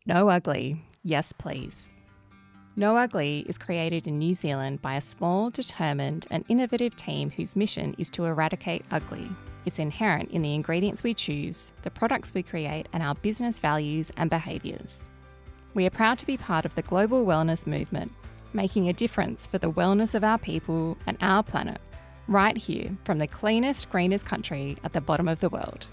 No Ugly, yes please. No Ugly is created in New Zealand by a small, determined and innovative team whose mission is to eradicate ugly. It's inherent in the ingredients we choose, the products we create and our business values and behaviours. We are proud to be part of the global wellness movement, making a difference for the wellness of our people and our planet, right here from the cleanest, greenest country at the bottom of the world.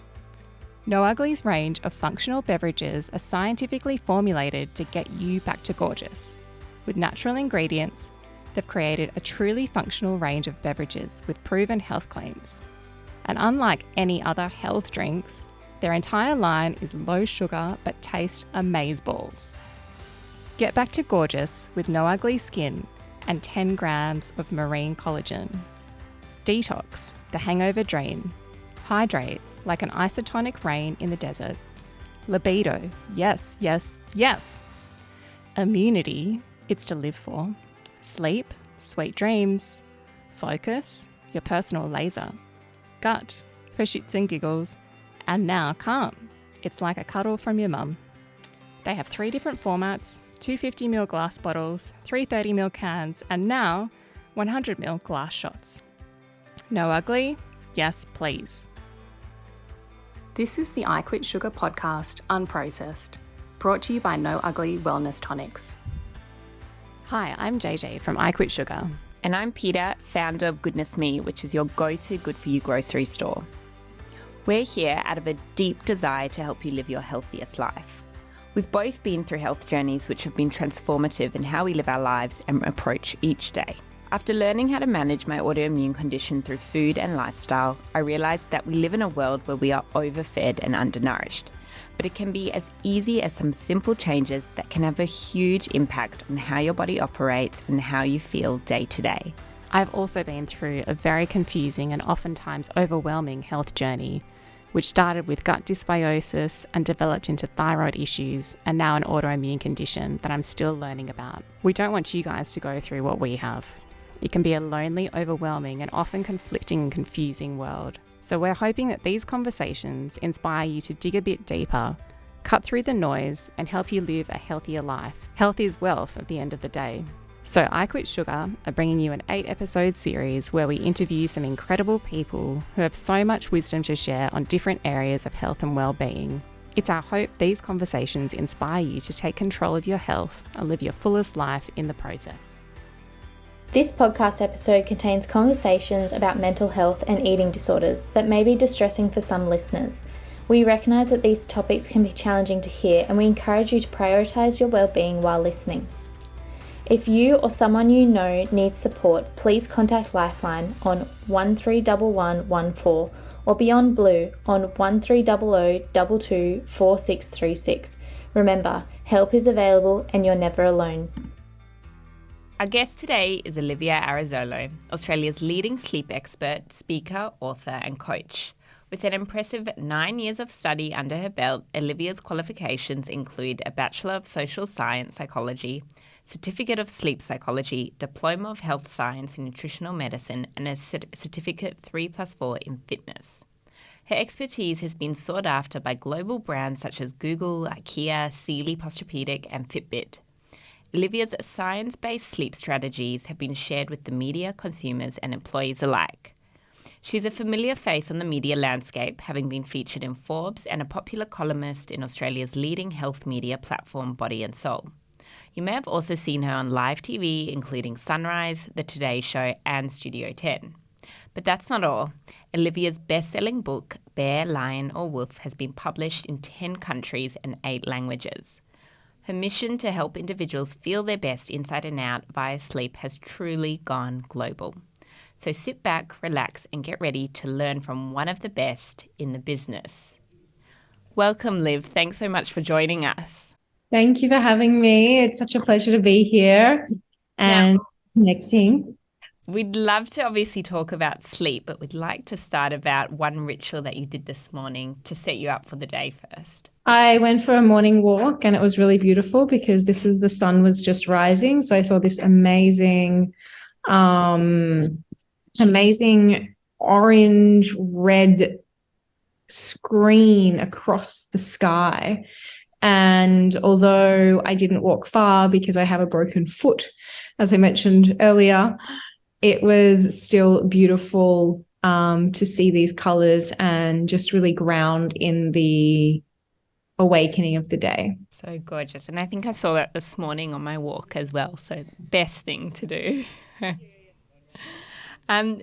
No Ugly's range of functional beverages are scientifically formulated to get you back to gorgeous. With natural ingredients, they've created a truly functional range of beverages with proven health claims. And unlike any other health drinks, their entire line is low sugar but taste amazeballs. Get back to gorgeous with No Ugly skin and 10 grams of marine collagen. Detox, the hangover dream. Hydrate, like an isotonic rain in the desert. Libido, yes, yes, yes. Immunity, it's to live for. Sleep, sweet dreams. Focus, your personal laser. Gut, for shits and giggles. And now calm, it's like a cuddle from your mum. They have 3 different formats, 250ml glass bottles, 330ml cans, and now 100ml glass shots. No Ugly? Yes, please. This is the I Quit Sugar podcast, unprocessed, brought to you by No Ugly Wellness Tonics. Hi, I'm JJ from I Quit Sugar. And I'm Peter, founder of Goodness Me, which is your go-to good-for-you grocery store. We're here out of a deep desire to help you live your healthiest life. We've both been through health journeys which have been transformative in how we live our lives and approach each day. After learning how to manage my autoimmune condition through food and lifestyle, I realised that we live in a world where we are overfed and undernourished. But it can be as easy as some simple changes that can have a huge impact on how your body operates and how you feel day to day. I've also been through a very confusing and oftentimes overwhelming health journey, which started with gut dysbiosis and developed into thyroid issues and now an autoimmune condition that I'm still learning about. We don't want you guys to go through what we have. It can be a lonely, overwhelming and often conflicting and confusing world. So we're hoping that these conversations inspire you to dig a bit deeper, cut through the noise and help you live a healthier life. Health is wealth at the end of the day. So I Quit Sugar are bringing you an 8-episode series where we interview some incredible people who have so much wisdom to share on different areas of health and well-being. It's our hope these conversations inspire you to take control of your health and live your fullest life in the process. This podcast episode contains conversations about mental health and eating disorders that may be distressing for some listeners. We recognise that these topics can be challenging to hear and we encourage you to prioritise your well-being while listening. If you or someone you know needs support, please contact Lifeline on 131114 or Beyond Blue on 1300 22 4636. Remember, help is available and you're never alone. Our guest today is Olivia Arezzolo, Australia's leading sleep expert, speaker, author and coach. With an impressive 9 years of study under her belt, Olivia's qualifications include a Bachelor of Social Science Psychology, Certificate of Sleep Psychology, Diploma of Health Science and Nutritional Medicine, and a Certificate 3+4 in Fitness. Her expertise has been sought after by global brands such as Google, IKEA, Sealy Posturepedic and Fitbit. Olivia's science-based sleep strategies have been shared with the media, consumers and employees alike. She's a familiar face on the media landscape, having been featured in Forbes and a popular columnist in Australia's leading health media platform Body and Soul. You may have also seen her on live TV, including Sunrise, The Today Show and Studio 10. But that's not all. Olivia's best-selling book, Bear, Lion or Wolf, has been published in 10 countries and 8 languages. Her mission to help individuals feel their best inside and out via sleep has truly gone global. So sit back, relax, and get ready to learn from one of the best in the business. Welcome, Liv. Thanks so much for joining us. Thank you for having me. It's such a pleasure to be here and connecting. We'd love to obviously talk about sleep, but we'd like to start about one ritual that you did this morning to set you up for the day first. I went for a morning walk and it was really beautiful because the sun was just rising. So I saw this amazing orange red screen across the sky. And although I didn't walk far because I have a broken foot, as I mentioned earlier, it was still beautiful to see these colors and just really ground in the awakening of the day. So gorgeous. And I think I saw that this morning on my walk as well. So best thing to do.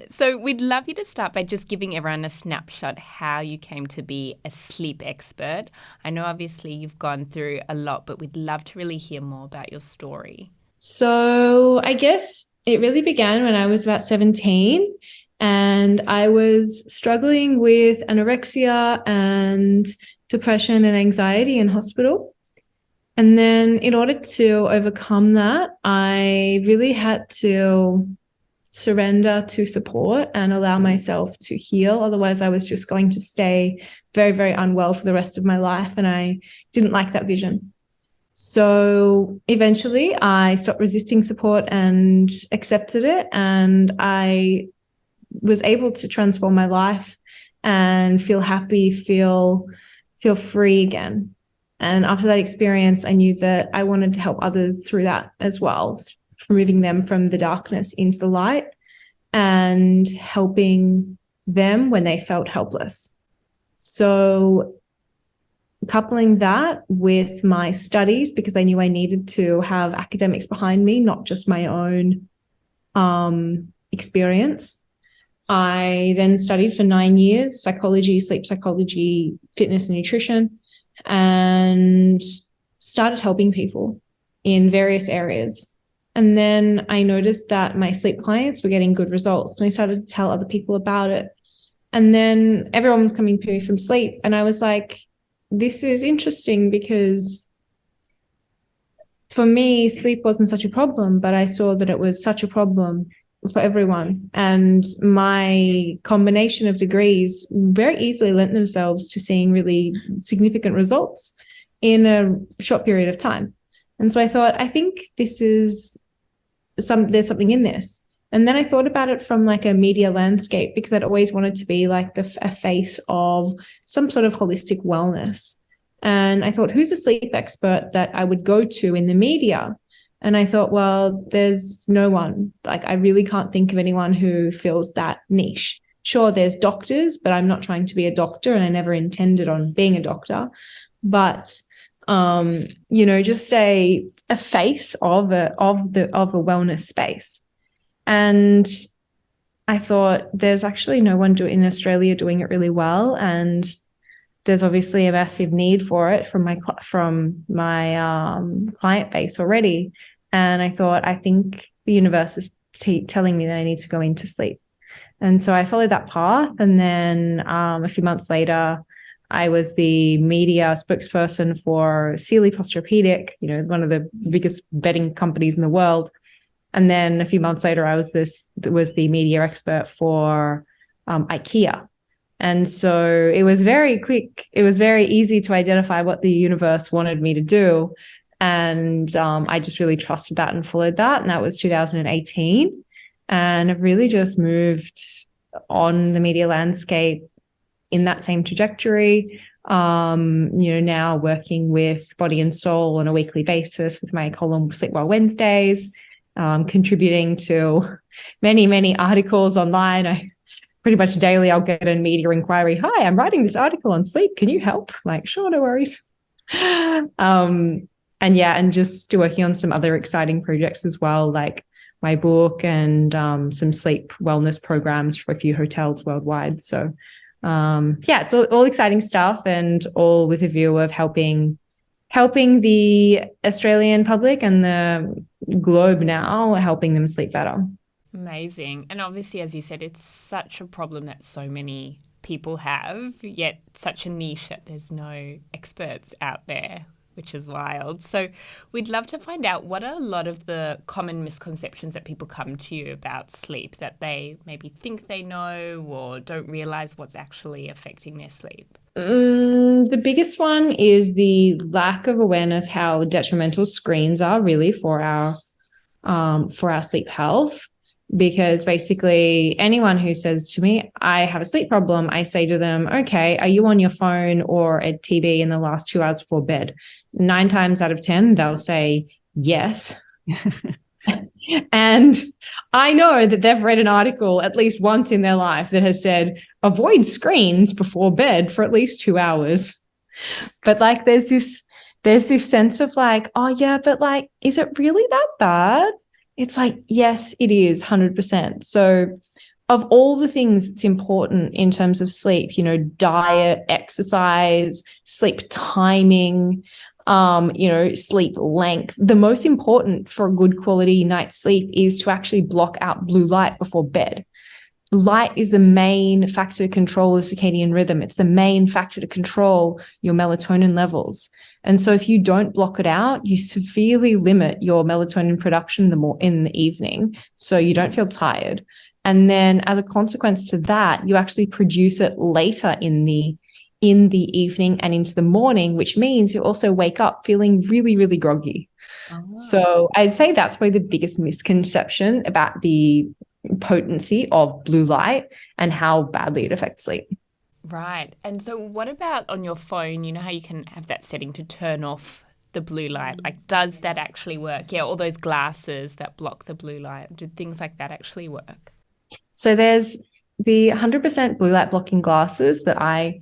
So we'd love you to start by just giving everyone a snapshot how you came to be a sleep expert. I know obviously you've gone through a lot, but we'd love to really hear more about your story. So I guess it really began when I was about 17 and I was struggling with anorexia and depression and anxiety in hospital. And then in order to overcome that, I really had to surrender to support and allow myself to heal. Otherwise, I was just going to stay very, very unwell for the rest of my life. And I didn't like that vision. So eventually I stopped resisting support and accepted it. And I was able to transform my life and feel happy, feel free again. And after that experience, I knew that I wanted to help others through that as well, moving them from the darkness into the light and helping them when they felt helpless. So coupling that with my studies, because I knew I needed to have academics behind me, not just my own experience. I then studied for 9 years, psychology, sleep psychology, fitness and nutrition, and started helping people in various areas. And then I noticed that my sleep clients were getting good results and I started to tell other people about it. And then everyone was coming to me from sleep. And I was like, this is interesting because for me, sleep wasn't such a problem, but I saw that it was such a problem for everyone. And my combination of degrees very easily lent themselves to seeing really significant results in a short period of time. And so I thought, I think there's something in this. And then I thought about it from like a media landscape because I'd always wanted to be like a face of some sort of holistic wellness. And I thought, who's a sleep expert that I would go to in the media? And I thought, well, there's no one. Like, I really can't think of anyone who fills that niche. Sure, there's doctors, but I'm not trying to be a doctor and I never intended on being a doctor. But just a face of a wellness space. And I thought there's actually no one in Australia doing it really well, and there's obviously a massive need for it from my client base already. And I thought, I think the universe is telling me that I need to go into sleep. And so I followed that path. And then a few months later, I was the media spokesperson for Sealy Posturepedic, one of the biggest bedding companies in the world. And then a few months later, I was the media expert for IKEA. And so it was very quick. It was very easy to identify what the universe wanted me to do. And I just really trusted that and followed that. And that was 2018. And I've really just moved on the media landscape in that same trajectory, now working with Body and Soul on a weekly basis with my column Sleep Well Wednesdays, contributing to many, many articles online. I pretty much daily I'll get a media inquiry. Hi, I'm writing this article on sleep. Can you help? I'm like, sure, no worries. And just working on some other exciting projects as well, like my book and some sleep wellness programs for a few hotels worldwide. So it's all exciting stuff, and all with a view of helping the Australian public and the globe now, helping them sleep better. Amazing. And obviously, as you said, it's such a problem that so many people have, yet such a niche that there's no experts out there, which is wild. So we'd love to find out, what are a lot of the common misconceptions that people come to you about sleep that they maybe think they know or don't realize what's actually affecting their sleep? The biggest one is the lack of awareness how detrimental screens are really for our sleep health. because basically anyone who says to me, I have a sleep problem, I say to them, okay, are you on your phone or a TV in the last 2 hours before bed? 9 times out of 10, they'll say yes. And I know that they've read an article at least once in their life that has said, avoid screens before bed for at least 2 hours. But like, there's this sense of like, oh yeah, but like, is it really that bad? It's like, yes, it is 100%. So of all the things that's important in terms of sleep, you know, diet, exercise, sleep timing, you know, sleep length, the most important for a good quality night's sleep is to actually block out blue light before bed. Light is the main factor to control the circadian rhythm. It's the main factor to control your melatonin levels. And so if you don't block it out, you severely limit your melatonin production in the evening, so you don't feel tired. And then as a consequence to that, you actually produce it later in the evening and into the morning, which means you also wake up feeling really, really groggy. Oh. So I'd say that's probably the biggest misconception about the potency of blue light and how badly it affects sleep. Right. And so what about on your phone? You know how you can have that setting to turn off the blue light? Like, does that actually work? Yeah, all those glasses that block the blue light. Do things like that actually work? So there's the 100% blue light blocking glasses that I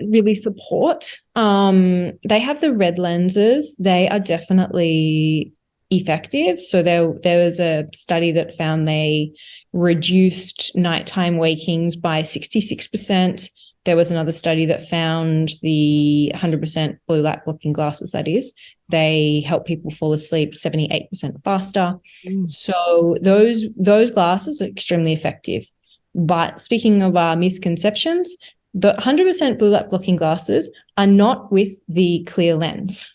really support. They have the red lenses. They are definitely effective. So there was a study that found they reduced nighttime wakings by 66%. There was another study that found the 100% blue light blocking glasses, that is, they help people fall asleep 78% faster. So those glasses are extremely effective. But speaking of misconceptions, the 100% blue light blocking glasses are not with the clear lens.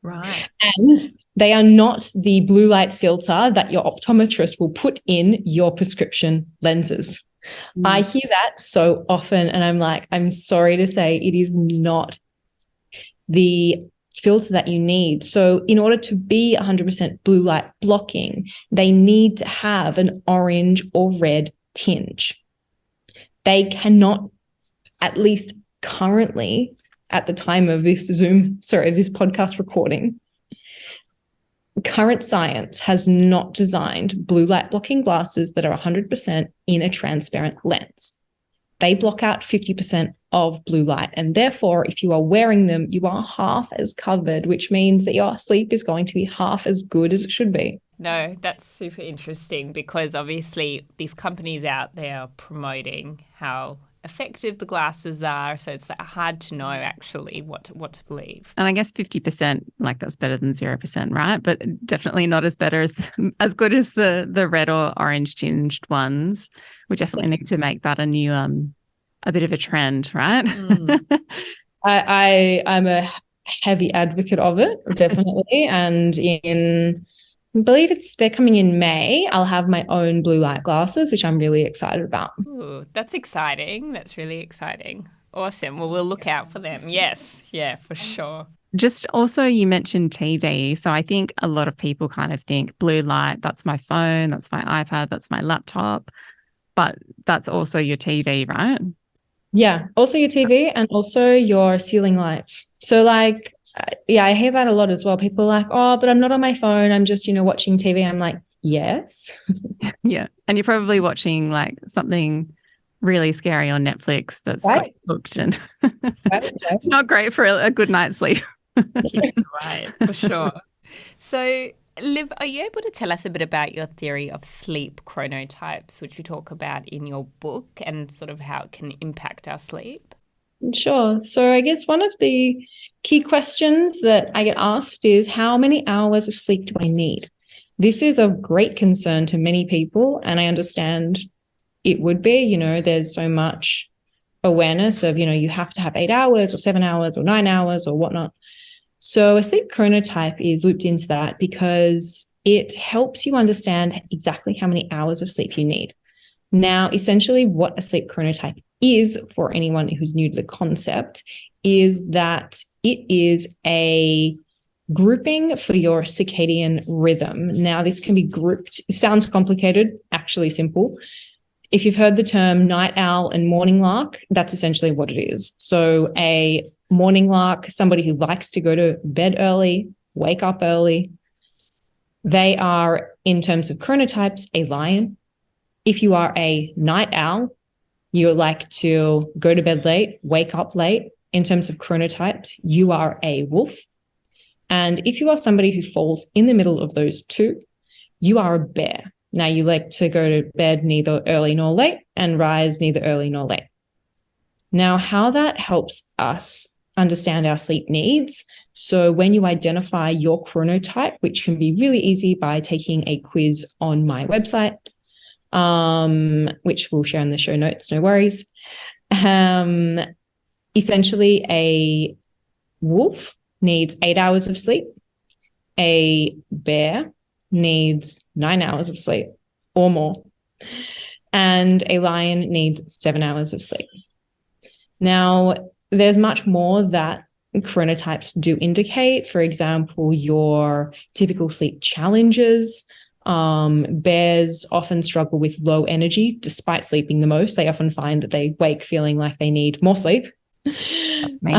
Right. And they are not the blue light filter that your optometrist will put in your prescription lenses. I hear that so often, and I'm like, I'm sorry to say, it is not the filter that you need. So in order to be 100% blue light blocking, they need to have an orange or red tinge. They cannot, at least currently at the time of this this podcast recording, current science has not designed blue light blocking glasses that are 100% in a transparent lens. They block out 50% of blue light. And therefore, if you are wearing them, you are half as covered, which means that your sleep is going to be half as good as it should be. No, that's super interesting, because obviously these companies out there are promoting how effective the glasses are, so it's hard to know actually what to believe. And I guess 50%, like, that's better than 0%, right? But definitely not as good as the red or orange tinged ones. We definitely need to make that a new a bit of a trend, right? I'm a heavy advocate of it, definitely. And I believe they're coming in May, I'll have my own blue light glasses, which I'm really excited about. Ooh, that's exciting. That's really exciting. Awesome. Well, we'll look out for them. Yes. Yeah, for sure. Just also, you mentioned TV. So I think a lot of people kind of think blue light, that's my phone, that's my iPad, that's my laptop. But that's also your TV, right? Yeah, also your TV and also your ceiling lights. So like, yeah, I hear that a lot as well. People are like, oh, but I'm not on my phone. I'm just, watching TV. I'm like, yes. Yeah. And you're probably watching like something really scary on Netflix that's got booked, and it's not great for a good night's sleep. Right, for sure. So, Liv, are you able to tell us a bit about your theory of sleep chronotypes, which you talk about in your book, and sort of how it can impact our sleep? Sure. So I guess one of the key questions that I get asked is, how many hours of sleep do I need? This is of great concern to many people, and I understand it would be. There's so much awareness of, you have to have 8 hours or 7 hours or 9 hours or whatnot. So a sleep chronotype is looped into that because it helps you understand exactly how many hours of sleep you need. Now, essentially what a sleep chronotype is, for anyone who's new to the concept, is that it is a grouping for your circadian rhythm. Now, this can be grouped. It sounds complicated, actually simple. If you've heard the term night owl and morning lark, that's essentially what it is. So a morning lark, somebody who likes to go to bed early, wake up early, they are, in terms of chronotypes, a lion. If you are a night owl, you like to go to bed late, wake up late. In terms of chronotypes, you are a wolf. And if you are somebody who falls in the middle of those two, you are a bear. Now, you like to go to bed neither early nor late and rise neither early nor late. Now, how that helps us understand our sleep needs. So when you identify your chronotype, which can be really easy by taking a quiz on my website, which we'll share in the show notes, no worries. Essentially, a wolf needs 8 hours of sleep. A bear needs 9 hours of sleep or more. And a lion needs 7 hours of sleep. Now, there's much more that chronotypes do indicate. For example, your typical sleep challenges. Bears often struggle with low energy despite sleeping the most. They often find that they wake feeling like they need more sleep. That's me.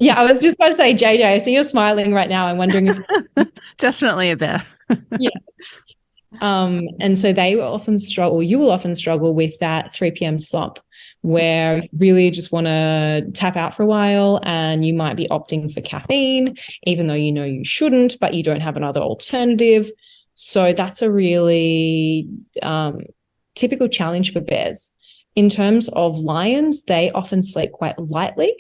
Yeah, I was just about to say, JJ, I see you're smiling right now. I'm wondering if Definitely a bear. Yeah. And so they will often struggle, you will often struggle with that 3 p.m. slump where you really just want to tap out for a while, and you might be opting for caffeine, even though you know you shouldn't, but you don't have another alternative. So that's a really typical challenge for bears. In terms of lions, they often sleep quite lightly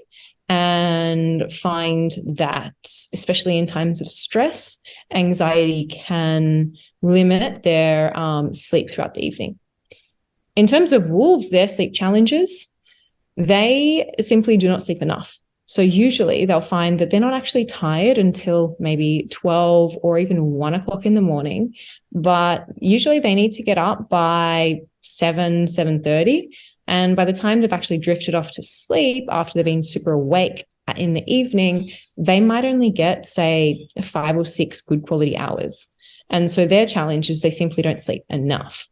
and find that, especially in times of stress, anxiety can limit their sleep throughout the evening. In terms of wolves, their sleep challenges, they simply do not sleep enough. So usually they'll find that they're not actually tired until maybe 12 or even 1 o'clock in the morning, but usually they need to get up by 7:30. And by the time they've actually drifted off to sleep after they've been super awake in the evening, they might only get, say, 5 or 6 good quality hours. And so their challenge is they simply don't sleep enough.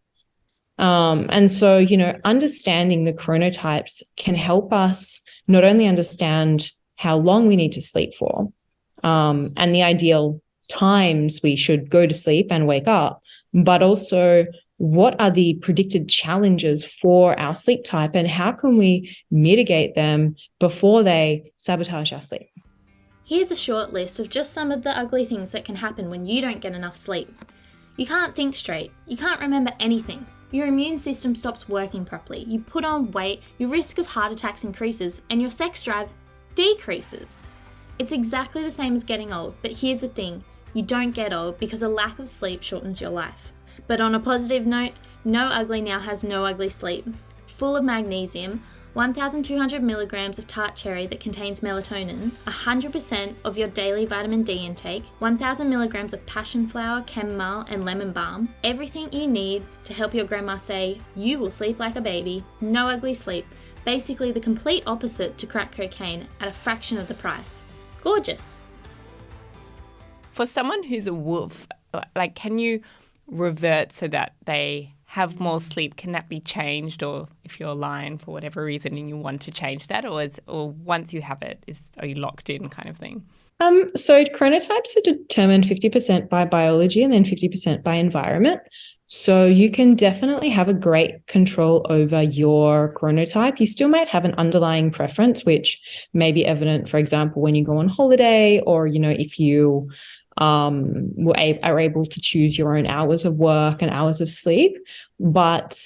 And so, you know, understanding the chronotypes can help us not only understand how long we need to sleep for, and the ideal times we should go to sleep and wake up, but also what are the predicted challenges for our sleep type and how can we mitigate them before they sabotage our sleep. Here's a short list of just some of the ugly things that can happen when you don't get enough sleep. You can't think straight. You can't remember anything. Your immune system stops working properly. You put on weight, your risk of heart attacks increases, and your sex drive decreases. It's exactly the same as getting old, but here's the thing. You don't get old because a lack of sleep shortens your life. But on a positive note, No Ugly now has No Ugly Sleep. Full of magnesium, 1,200 milligrams of tart cherry that contains melatonin, 100% of your daily vitamin D intake, 1,000 milligrams of passion flower, chamomile and lemon balm, everything you need to help your grandma say, you will sleep like a baby. No Ugly Sleep. Basically the complete opposite to crack cocaine at a fraction of the price. Gorgeous. For someone who's a wolf, like, can you revert so that they have more sleep? Can that be changed? Or if you're a lion for whatever reason and you want to change that, or once you have it, are you locked in kind of thing? So chronotypes are determined 50% by biology and then 50% by environment. So you can definitely have a great control over your chronotype. You still might have an underlying preference, which may be evident, for example, when you go on holiday, or, you know, if you are able to choose your own hours of work and hours of sleep. But,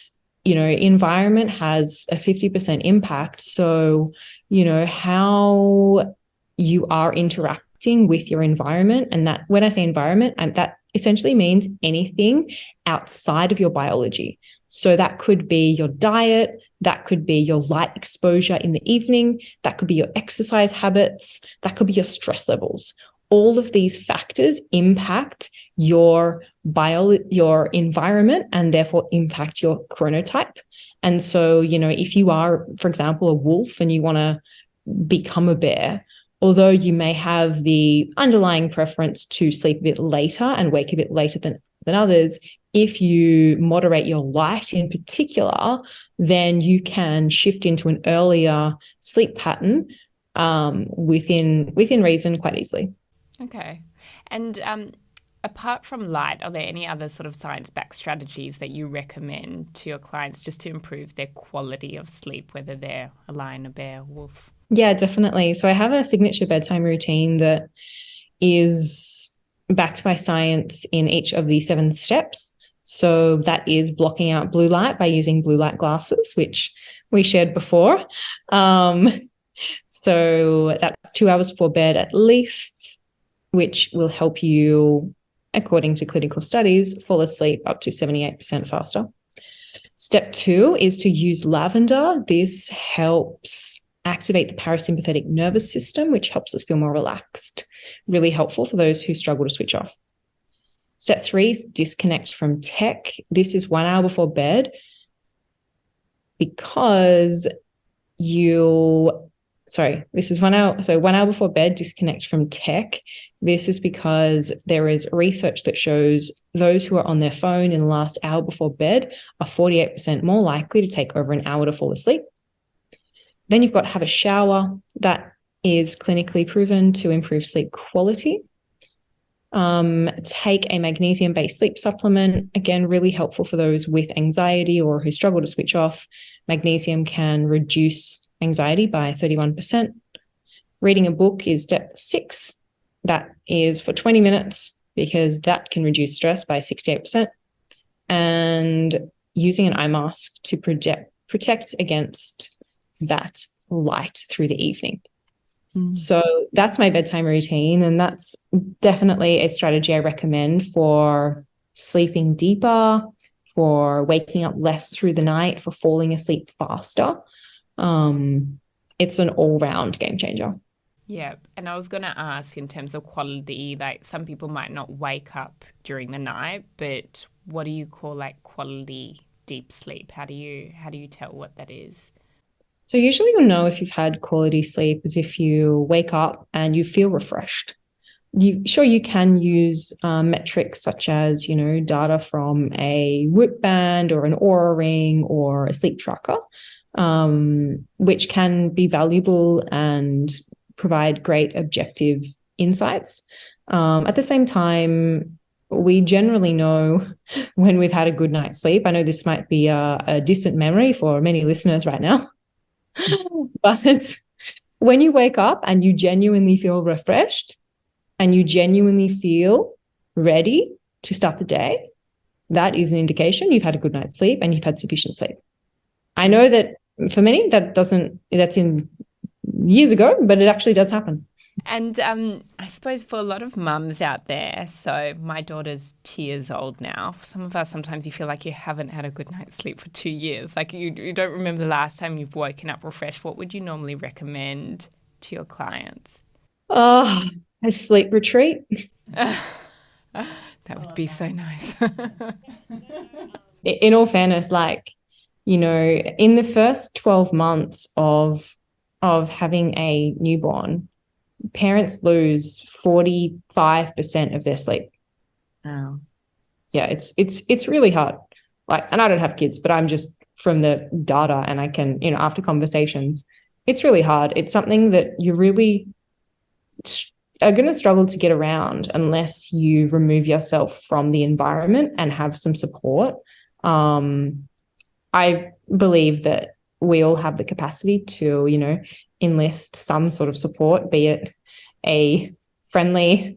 you know, environment has a 50% impact. So, you know, how you are interacting with your environment, and that, when I say environment, that essentially means anything outside of your biology. So that could be your diet, that could be your light exposure in the evening, that could be your exercise habits, that could be your stress levels. All of these factors impact your environment and therefore impact your chronotype. And so, you know, if you are, for example, a wolf and you want to become a bear, although you may have the underlying preference to sleep a bit later and wake a bit later than others, if you moderate your light in particular, then you can shift into an earlier sleep pattern within reason quite easily. Okay. And apart from light, are there any other sort of science-backed strategies that you recommend to your clients just to improve their quality of sleep, whether they're a lion, a bear, wolf? Yeah, definitely. So I have a signature bedtime routine that is backed by science in each of the 7 steps. So that is blocking out blue light by using blue light glasses, which we shared before. So that's 2 hours before bed at least, which will help you, according to clinical studies, fall asleep up to 78% faster. Step 2 is to use lavender. This helps activate the parasympathetic nervous system, which helps us feel more relaxed. Really helpful for those who struggle to switch off. Step 3 is disconnect from tech. This is 1 hour before bed because this is 1 hour. So 1 hour before bed, disconnect from tech. This is because there is research that shows those who are on their phone in the last hour before bed are 48% more likely to take over an hour to fall asleep. Then you've got to have a shower. That is clinically proven to improve sleep quality. Take a magnesium-based sleep supplement. Again, really helpful for those with anxiety or who struggle to switch off. Magnesium can reduce anxiety by 31%. Reading a book is step 6. That is for 20 minutes because that can reduce stress by 68%. And using an eye mask to protect against that light through the evening. So that's my bedtime routine, and that's definitely a strategy I recommend for sleeping deeper, for waking up less through the night, for falling asleep faster. It's an all-round game changer. Yeah, and I was going to ask in terms of quality, like some people might not wake up during the night, but what do you call like quality deep sleep? How do you tell what that is? So usually you'll know if you've had quality sleep is if you wake up and you feel refreshed. You can use metrics such as, data from a Whoop band or an Oura ring or a sleep tracker, which can be valuable and provide great objective insights. At the same time, we generally know when we've had a good night's sleep. I know this might be a distant memory for many listeners right now. But when you wake up and you genuinely feel refreshed and you genuinely feel ready to start the day, that is an indication you've had a good night's sleep and you've had sufficient sleep. I know that for many that's in years ago, but it actually does happen. And I suppose for a lot of mums out there, so my daughter's 2 years old now. Some of us, sometimes you feel like you haven't had a good night's sleep for 2 years. Like you don't remember the last time you've woken up refreshed. What would you normally recommend to your clients? A sleep retreat. That would be so nice. In all fairness, in the first 12 months of having a newborn, parents lose 45% of their sleep. Wow. Yeah, it's really hard. And I don't have kids, but I'm just from the data, and I can, after conversations, it's really hard. It's something that you really are going to struggle to get around unless you remove yourself from the environment and have some support. I believe that we all have the capacity to, enlist some sort of support, be it a friendly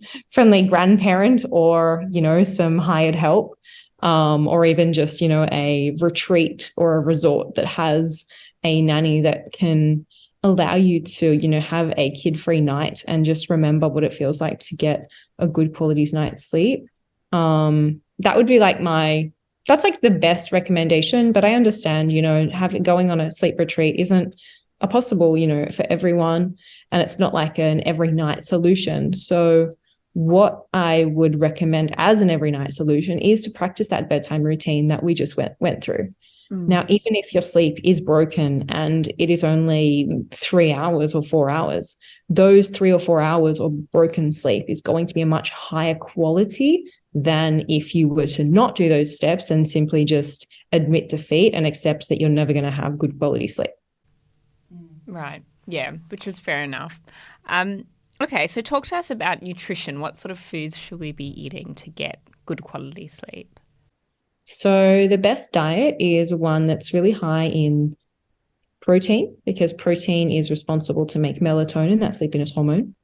grandparent or, some hired help, or even just, a retreat or a resort that has a nanny that can allow you to, have a kid-free night and just remember what it feels like to get a good quality night's sleep. That would be that's the best recommendation, but I understand, going on a sleep retreat isn't a possible, for everyone, and it's not like an every night solution. So what I would recommend as an every night solution is to practice that bedtime routine that we just went through. Now, even if your sleep is broken and it is only 3 hours or 4 hours, those 3 or 4 hours of broken sleep is going to be a much higher quality than if you were to not do those steps and simply just admit defeat and accept that you're never going to have good quality sleep. Right. Yeah, which is fair enough. Okay, so talk to us about nutrition. What sort of foods should we be eating to get good quality sleep? So the best diet is one that's really high in protein, because protein is responsible to make melatonin, that sleepiness hormone.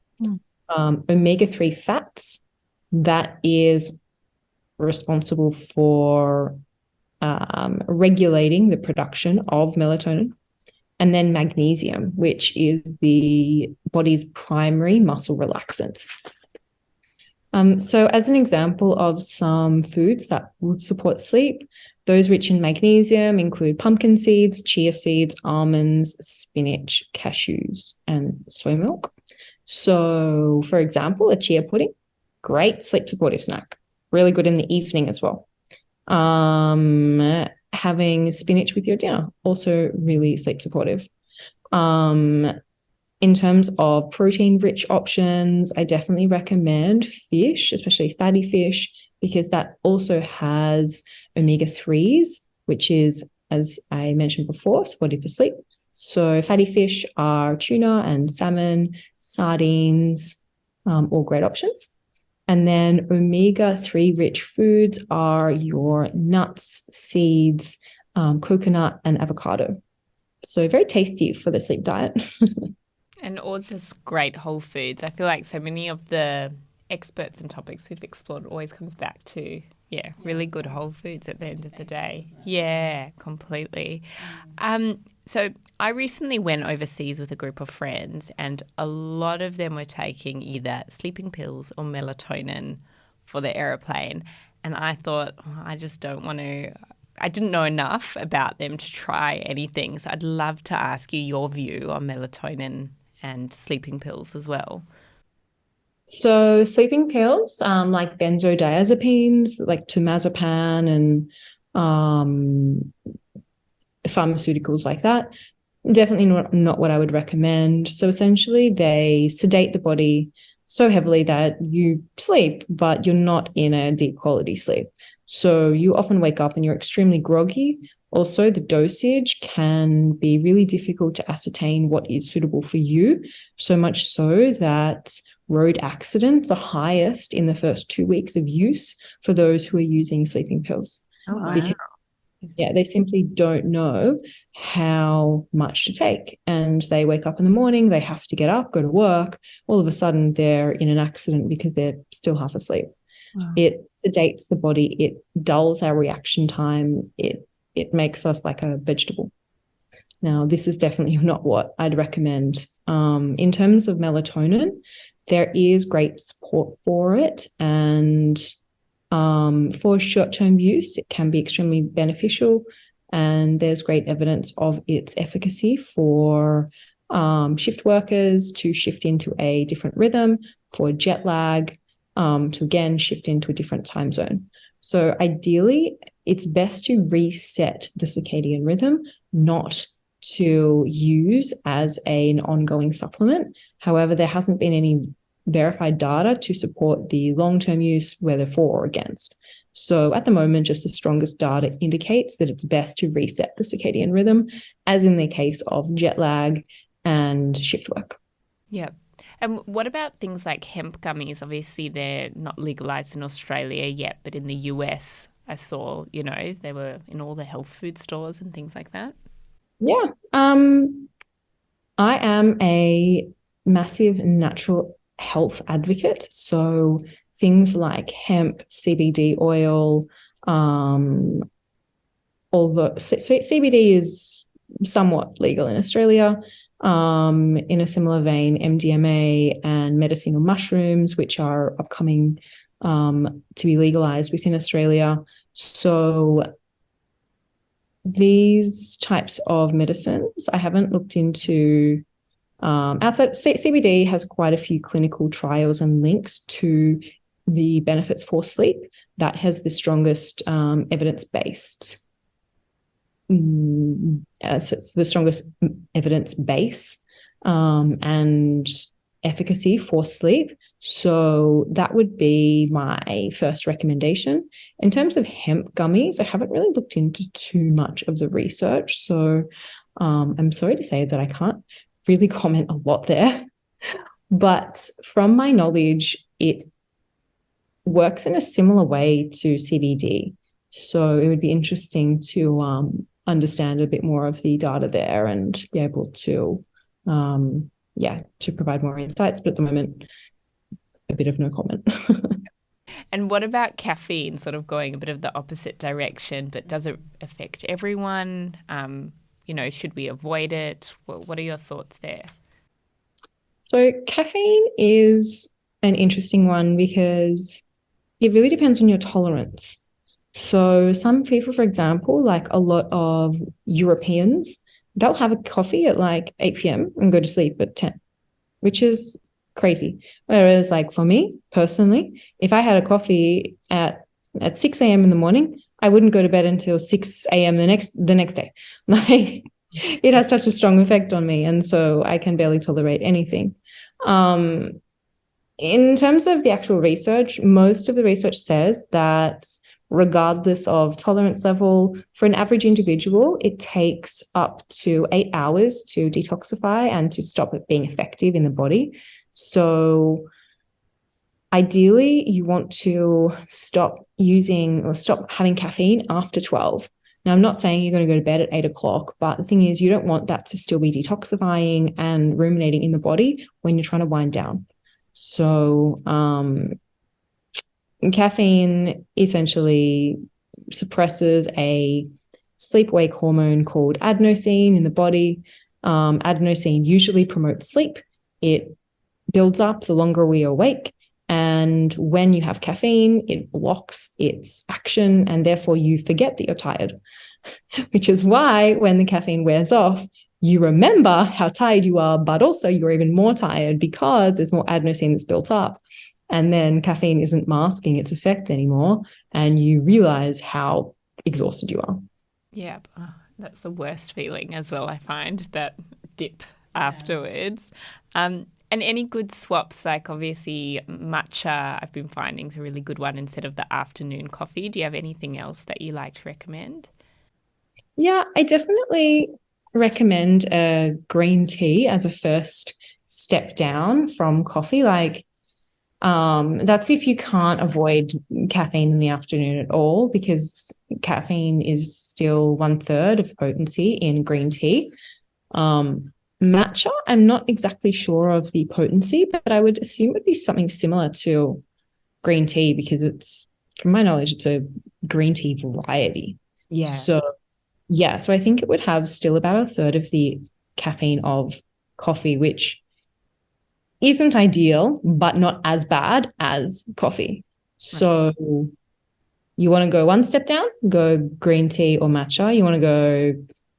Omega-3 fats, that is responsible for regulating the production of melatonin. And then magnesium, which is the body's primary muscle relaxant. So as an example of some foods that would support sleep, those rich in magnesium include pumpkin seeds, chia seeds, almonds, spinach, cashews, and soy milk. So, for example, a chia pudding, great sleep supportive snack, really good in the evening as well. Having spinach with your dinner, also really sleep supportive. In terms of protein-rich options, I definitely recommend fish, especially fatty fish, because that also has omega-3s, which is, as I mentioned before, supportive for sleep. So fatty fish are tuna and salmon, sardines, all great options. And then omega-3 rich foods are your nuts, seeds, coconut, and avocado. So very tasty for the sleep diet. And all just great whole foods. I feel like so many of the experts and topics we've explored always comes back to, really good whole foods at the end of the day. Yeah, completely. So I recently went overseas with a group of friends, and a lot of them were taking either sleeping pills or melatonin for the aeroplane. And I thought, I just don't want to. I didn't know enough about them to try anything. So I'd love to ask you your view on melatonin and sleeping pills as well. So sleeping pills, like benzodiazepines, like temazepam and pharmaceuticals like that, definitely not what I would recommend. So essentially they sedate the body so heavily that you sleep, but you're not in a deep quality sleep. So you often wake up and you're extremely groggy. Also, the dosage can be really difficult to ascertain what is suitable for you, so much so that road accidents are highest in the first 2 weeks of use for those who are using sleeping pills. Oh, wow. Because, they simply don't know how much to take. And they wake up in the morning, they have to get up, go to work. All of a sudden, they're in an accident because they're still half asleep. Wow. It sedates the body. It dulls our reaction time. It makes us like a vegetable. Now, this is definitely not what I'd recommend. In terms of melatonin, there is great support for it. And for short-term use, it can be extremely beneficial. And there's great evidence of its efficacy for shift workers to shift into a different rhythm, for jet lag, to again shift into a different time zone. So ideally, it's best to reset the circadian rhythm, not to use as an ongoing supplement. However, there hasn't been any verified data to support the long-term use, whether for or against. So at the moment, just the strongest data indicates that it's best to reset the circadian rhythm, as in the case of jet lag and shift work. Yeah. And what about things like hemp gummies? Obviously, they're not legalized in Australia yet, but in the US, I saw, they were in all the health food stores and things like that. Yeah. I am a massive natural health advocate. So things like hemp, CBD oil, although CBD is somewhat legal in Australia. In a similar vein, MDMA and medicinal mushrooms, which are upcoming to be legalized within Australia. So these types of medicines, I haven't looked into. Outside CBD has quite a few clinical trials and links to the benefits for sleep. That has the strongest evidence-based it's the strongest evidence base and efficacy for sleep. So that would be my first recommendation. In terms of hemp gummies, I haven't really looked into too much of the research. So I'm sorry to say that I can't really comment a lot there. But from my knowledge, it works in a similar way to CBD. So it would be interesting to understand a bit more of the data there and be able to, to provide more insights. But at the moment, a bit of no comment. And what about caffeine, sort of going a bit of the opposite direction, but does it affect everyone? Should we avoid it? What are your thoughts there? So caffeine is an interesting one because it really depends on your tolerance. So some people, for example, like a lot of Europeans, they'll have a coffee at like 8 p.m. and go to sleep at 10, which is crazy. Whereas like for me personally, if I had a coffee at 6 a.m. in the morning, I wouldn't go to bed until 6 a.m. the next day. Like it has such a strong effect on me. And so I can barely tolerate anything. In terms of the actual research, most of the research says that regardless of tolerance level, for an average individual, it takes up to 8 hours to detoxify and to stop it being effective in the body. So ideally, you want to stop using or stop having caffeine after 12. Now, I'm not saying you're going to go to bed at 8 o'clock, but the thing is, you don't want that to still be detoxifying and ruminating in the body when you're trying to wind down. So caffeine essentially suppresses a sleep-wake hormone called adenosine in the body. Adenosine usually promotes sleep. It builds up the longer we are awake. And when you have caffeine, it blocks its action and therefore you forget that you're tired, which is why when the caffeine wears off, you remember how tired you are, but also you're even more tired because there's more adenosine that's built up. And then caffeine isn't masking its effect anymore. And you realize how exhausted you are. Yeah, that's the worst feeling as well, I find, that dip afterwards. And any good swaps, like obviously matcha, I've been finding is a really good one instead of the afternoon coffee. Do you have anything else that you like to recommend? Yeah, I definitely recommend green tea as a first step down from coffee. Like that's if you can't avoid caffeine in the afternoon at all, because caffeine is still 1/3 of potency in green tea. Matcha, I'm not exactly sure of the potency, but I would assume it would be something similar to green tea because it's, from my knowledge, it's a green tea variety. Yeah. So I think it would have still about 1/3 of the caffeine of coffee, which isn't ideal, but not as bad as coffee. So you want to go one step down, go green tea or matcha. You want to go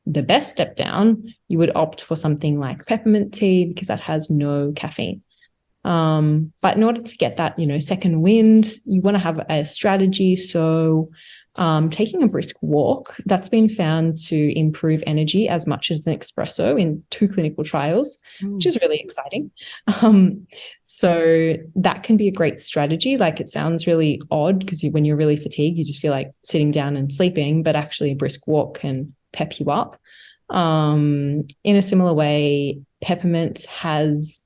the best step down, you would opt for something like peppermint tea because that has no caffeine. But in order to get that, second wind, you want to have a strategy. So taking a brisk walk, that's been found to improve energy as much as an espresso in 2 clinical trials, which is really exciting. So that can be a great strategy. Like it sounds really odd because when you're really fatigued, you just feel like sitting down and sleeping, but actually a brisk walk can pep you up. In a similar way, peppermint has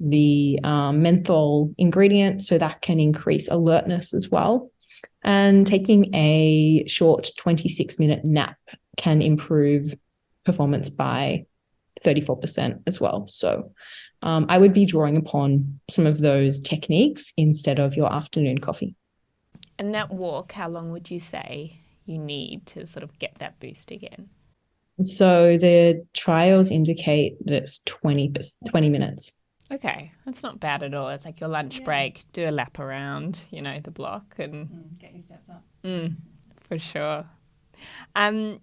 the menthol ingredient, so that can increase alertness as well. And taking a short 26-minute nap can improve performance by 34% as well. So I would be drawing upon some of those techniques instead of your afternoon coffee. And that walk, how long would you say you need to sort of get that boost again? So the trials indicate that it's 20 minutes. Okay, that's not bad at all. It's like your lunch break, do a lap around, the block and get your steps up. For sure. And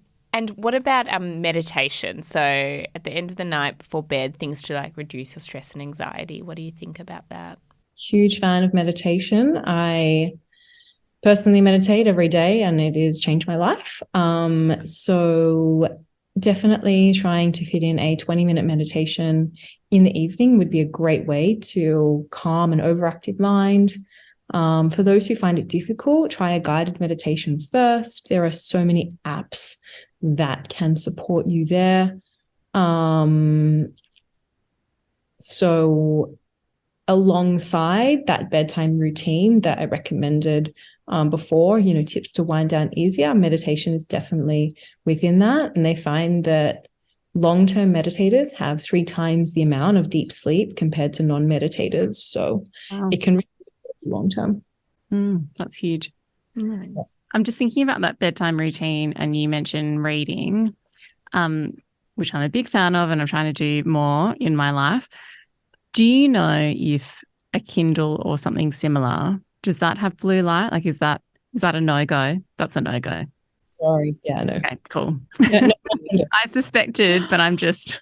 what about meditation? So at the end of the night before bed, things to like reduce your stress and anxiety. What do you think about that? Huge fan of meditation. I personally meditate every day, and it has changed my life. So definitely trying to fit in a 20-minute meditation in the evening would be a great way to calm an overactive mind. For those who find it difficult, try a guided meditation first. There are so many apps that can support you there. So alongside that bedtime routine that I recommended before, tips to wind down easier, meditation is definitely within that. And they find that long-term meditators have 3 times the amount of deep sleep compared to non-meditators. So it can really be long-term. That's huge. Nice. I'm just thinking about that bedtime routine, and you mentioned reading, which I'm a big fan of and I'm trying to do more in my life. Do you know if a Kindle or something similar, does that have blue light? Like, is that a no-go? That's a no-go. Sorry. Yeah, no. Okay, cool. Yeah, no. I suspected, but I'm just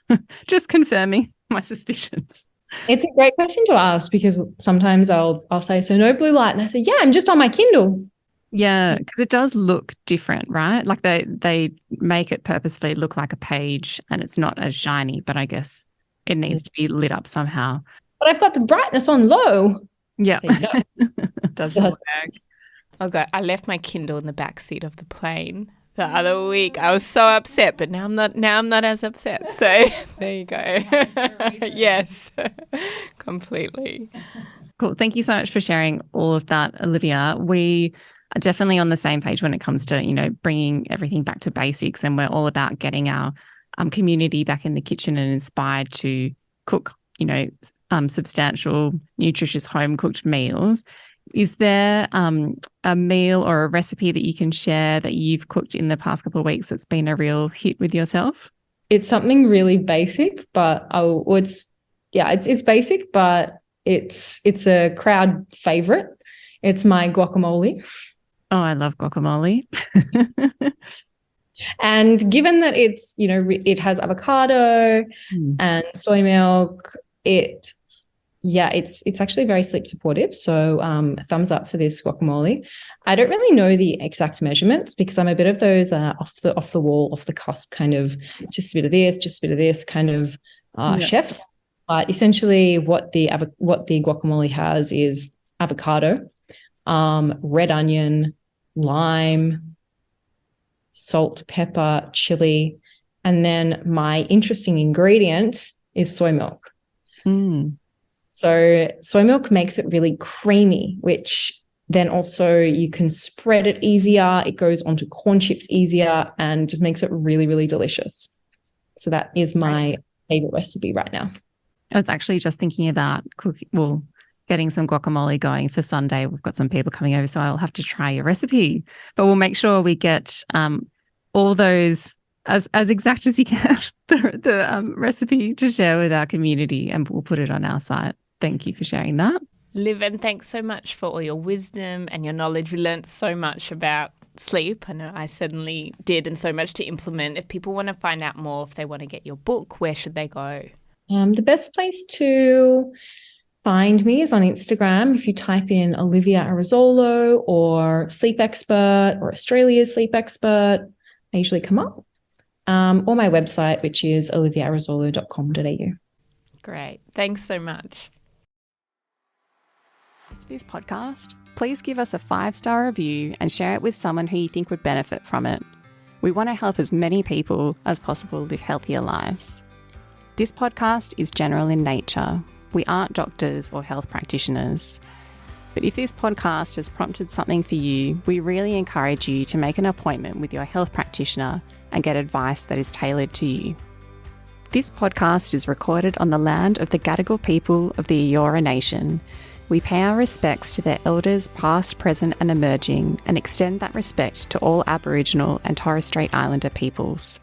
confirming my suspicions. It's a great question to ask, because sometimes I'll say, so no blue light. And I say, yeah, I'm just on my Kindle. Yeah, because it does look different, right? Like they make it purposefully look like a page, and it's not as shiny, but I guess it needs to be lit up somehow. But I've got the brightness on low. Yeah. So, no. It doesn't work. Okay, I left my Kindle in the back seat of the plane the other week. I was so upset, but now I'm not as upset. So there you go. Yes, completely. Cool. Thank you so much for sharing all of that, Olivia. We are definitely on the same page when it comes to, bringing everything back to basics, and we're all about getting our community back in the kitchen and inspired to cook, substantial, nutritious home-cooked meals. Is there a meal or a recipe that you can share that you've cooked in the past couple of weeks that's been a real hit with yourself? It's something really basic, but it's basic, but it's a crowd favorite. It's my guacamole. Oh, I love guacamole. And given that it's, it has avocado and soy milk, it's actually very sleep supportive. So thumbs up for this guacamole. I don't really know the exact measurements, because I'm a bit of those off the wall, off the cusp kind of just a bit of this kind of chefs. But essentially what the guacamole has is avocado, red onion, lime, salt, pepper, chili, and then my interesting ingredient is soy milk. So soy milk makes it really creamy, which then also you can spread it easier. It goes onto corn chips easier and just makes it really, really delicious. So that is my favorite recipe right now. I was actually just thinking about getting some guacamole going for Sunday. We've got some people coming over, so I'll have to try your recipe. But we'll make sure we get all those as exact as you can, the recipe to share with our community, and we'll put it on our site. Thank you for sharing that. Liv, and thanks so much for all your wisdom and your knowledge. We learned so much about sleep. I know I certainly did, and so much to implement. If people want to find out more, if they want to get your book, where should they go? The best place to find me is on Instagram. If you type in Olivia Arezzolo or sleep expert or Australia's sleep expert, I usually come up. Or my website, which is oliviaarezzolo.com.au. Great. Thanks so much. This podcast, please give us a 5-star review and share it with someone who you think would benefit from it. We want to help as many people as possible live healthier lives. This podcast is general in nature. We aren't doctors or health practitioners. But if this podcast has prompted something for you, we really encourage you to make an appointment with your health practitioner and get advice that is tailored to you. This podcast is recorded on the land of the Gadigal people of the Eora Nation. We pay our respects to their elders past, present and emerging, and extend that respect to all Aboriginal and Torres Strait Islander peoples.